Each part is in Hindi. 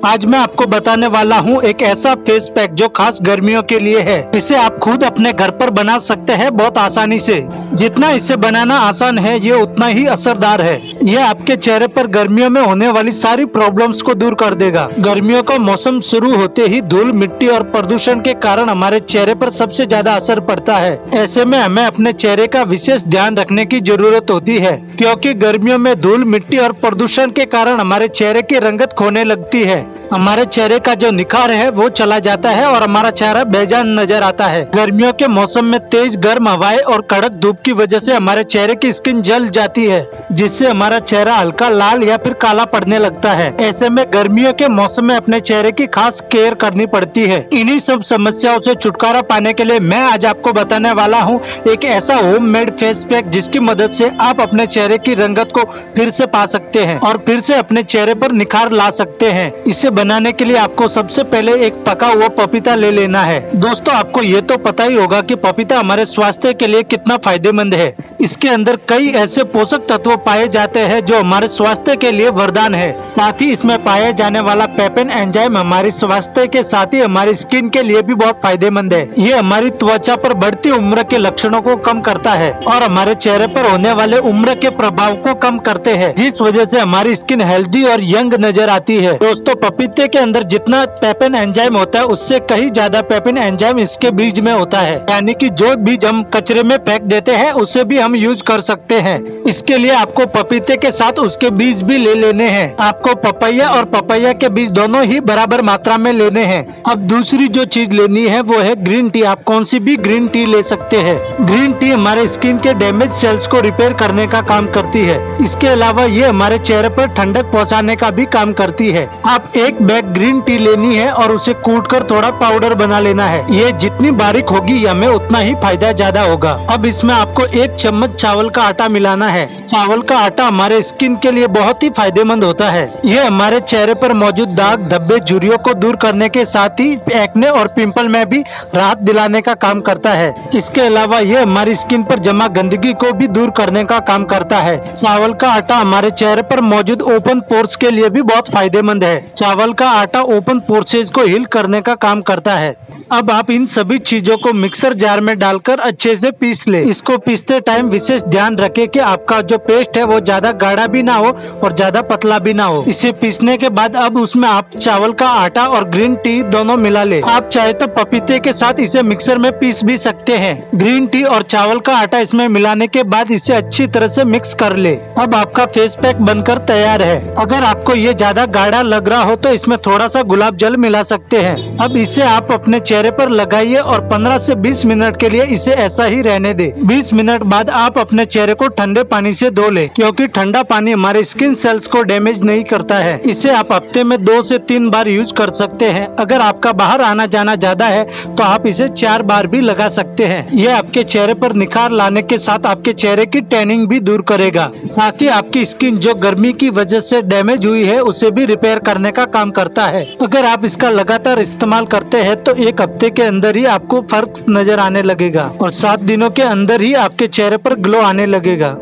आज मैं आपको बताने वाला हूँ एक ऐसा फेस पैक जो खास गर्मियों के लिए है। इसे आप खुद अपने घर पर बना सकते हैं बहुत आसानी से। जितना इसे बनाना आसान है ये उतना ही असरदार है। ये आपके चेहरे पर गर्मियों में होने वाली सारी प्रॉब्लम्स को दूर कर देगा। गर्मियों का मौसम शुरू होते ही धूल, मिट्टी और प्रदूषण के कारण हमारे चेहरे पर सबसे ज्यादा असर पड़ता है। ऐसे में हमें अपने चेहरे का विशेष ध्यान रखने की जरूरत होती है, क्योंकि गर्मियों में धूल, मिट्टी और प्रदूषण के कारण हमारे चेहरे की रंगत खोने लगती है। हमारे चेहरे का जो निखार है वो चला जाता है और हमारा चेहरा बेजान नजर आता है। गर्मियों के मौसम में तेज गर्म हवाएं और कड़क धूप की वजह से हमारे चेहरे की स्किन जल जाती है, जिससे हमारा चेहरा हल्का लाल या फिर काला पड़ने लगता है। ऐसे में गर्मियों के मौसम में अपने चेहरे की खास केयर करनी पड़ती है। इन्हीं सब समस्याओं से छुटकारा पाने के लिए मैं आज आपको बताने वाला हूँ एक ऐसा होममेड फेस पैक जिसकी मदद से आप अपने चेहरे की रंगत को फिर से पा सकते हैं और फिर से अपने चेहरे पर निखार ला सकते हैं। इसे बनाने के लिए आपको सबसे पहले एक पका हुआ पपीता ले लेना है। दोस्तों, आपको ये तो पता ही होगा कि पपीता हमारे स्वास्थ्य के लिए कितना फायदेमंद है। इसके अंदर कई ऐसे पोषक तत्व पाए जाते हैं जो हमारे स्वास्थ्य के लिए वरदान है। साथ ही इसमें पाया जाने वाला पेपेन एंजाइम हमारे स्वास्थ्य के साथ ही हमारी स्किन के लिए भी बहुत फायदेमंद है। ये हमारी त्वचा पर बढ़ती उम्र के लक्षणों को कम करता है और हमारे चेहरे पर होने वाले उम्र के प्रभाव को कम करते हैं, जिस वजह से हमारी स्किन हेल्दी और यंग नजर आती है। दोस्तों, पपीते के अंदर जितना पेपेन एंजाइम होता है उससे कहीं ज्यादा पेपेन एंजाइम इसके बीज में होता है, यानी कि जो बीज हम कचरे में फेंक देते हैं उसे भी हम यूज कर सकते हैं। इसके लिए आपको पपीते के साथ उसके बीज भी ले लेने हैं। आपको पपैया और पपैया के बीज दोनों ही बराबर मात्रा में लेने हैं। अब दूसरी जो चीज लेनी है वो है ग्रीन टी। आप कौन सी भी ग्रीन टी ले सकते हैं। ग्रीन टी हमारे स्किन के डैमेज सेल्स को रिपेयर करने का काम करती है। इसके अलावा ये हमारे चेहरे पर ठंडक पहुंचाने का भी काम करती है। आप एक बैग ग्रीन टी लेनी है और उसे कूटकर थोड़ा पाउडर बना लेना है। ये जितनी बारीक होगी हमें उतना ही फायदा ज्यादा होगा। अब इसमें आपको 1 चम्मच चावल का आटा मिलाना है। चावल का आटा हमारे स्किन के लिए बहुत ही फायदेमंद होता है। ये हमारे चेहरे पर मौजूद दाग, धब्बे, झुर्रियों को दूर करने के साथ ही एक्ने और पिंपल में भी राहत दिलाने का काम करता है। इसके अलावा ये हमारी स्किन पर जमा गंदगी को भी दूर करने का काम करता है। चावल का आटा हमारे चेहरे पर मौजूद ओपन पोर्स के लिए भी बहुत फायदेमंद है। चावल का आटा ओपन पोर्सेज को हील करने का काम करता है। अब आप इन सभी चीजों को मिक्सर जार में डालकर अच्छे से पीस ले। इसको पीसते टाइम विशेष ध्यान रखें कि आपका जो पेस्ट है वो ज्यादा गाढ़ा भी ना हो और ज्यादा पतला भी ना हो। इसे पीसने के बाद अब उसमें आप चावल का आटा और ग्रीन टी दोनों मिला ले। आप चाहे तो पपीते के साथ इसे मिक्सर में पीस भी सकते हैं। ग्रीन टी और चावल का आटा इसमें मिलाने के बाद इसे अच्छी तरह से मिक्स कर ले। अब आपका फेस पैक बनकर तैयार है। अगर आपको ये ज्यादा गाढ़ा लग रहा हो तो इसमें थोड़ा सा गुलाब जल मिला सकते हैं। अब इसे आप अपने चेहरे पर लगाइए और 15 से 20 मिनट के लिए इसे ऐसा ही रहने दे। 20 मिनट बाद आप अपने चेहरे को ठंडे पानी से धो ले, क्योंकि ठंडा पानी हमारे स्किन सेल्स को डैमेज नहीं करता है। इसे आप हफ्ते में 2 से 3 बार यूज कर सकते हैं। अगर आपका बाहर आना जाना ज्यादा है तो आप इसे 4 बार भी लगा सकते हैं। ये आपके चेहरे पर निखार लाने के साथ आपके चेहरे की टैनिंग भी दूर करेगा। साथ ही आपकी स्किन जो गर्मी की वजह से डैमेज हुई है उसे भी रिपेयर करने का काम करता है। अगर आप इसका लगातार इस्तेमाल करते हैं तो 1 हफ्ते के अंदर ही आपको फर्क नजर आने लगेगा और 7 दिनों के अंदर ही आपके चेहरे पर ग्लो आने लगेगा।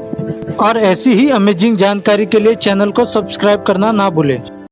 और ऐसी ही अमेजिंग जानकारी के लिए चैनल को सब्सक्राइब करना ना भूलें।